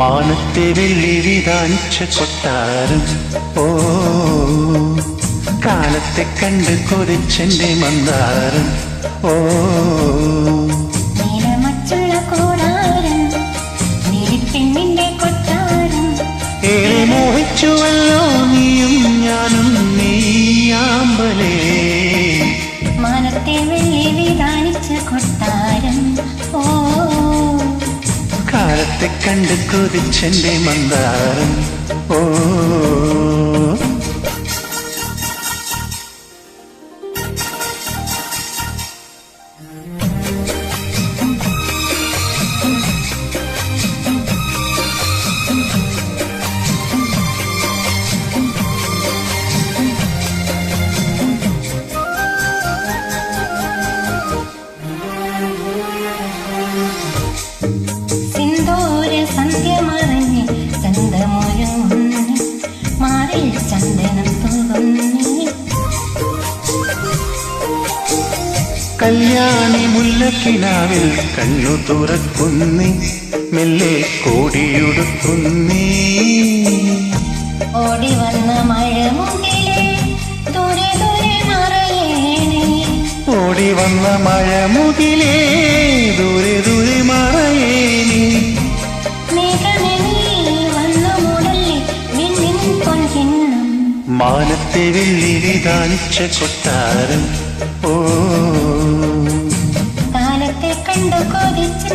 മാനത്തെ വെള്ളി വിധാനിച്ച കൊട്ടാരം ഓ കാലത്തെ കണ്ട് കൊതിച്ചെന്റെ മന്ദാരം ഓ നീലമച്ചുള്ള കൂടാരം നീലിപ്പെണ്ണിന്റെ കൊട്ടാരം ഏറെ മോഹിച്ചുവല്ലോ നീയും ഞാനും നീയാമ്പലേ മാനത്തെ വെള്ളി വിധാനിച്ച കൊട്ടാരം ഓ കാലത്തെ കണ്ട് കൊതിച്ചെന്റെ മന്ദാരം ഓ കല്യാണി മുല്ലക്കിനാവിൽ കണ്ണു തുറക്കുന്നേ മെല്ലെ കോടിയുടുക്കുന്നേ ഓടി വന്ന മഴമുകിലേ ദൂരെ ദൂരെ മറയേണേ ഓടി വന്ന മഴമുകിലേ ദൂരെ ദൂരെ മറയേണേ മാനത്തെ വെള്ളി വിധാനിച്ച കൊട്ടാരം ഓ കാലത്തെ കണ്ടു കൊതിച്ചു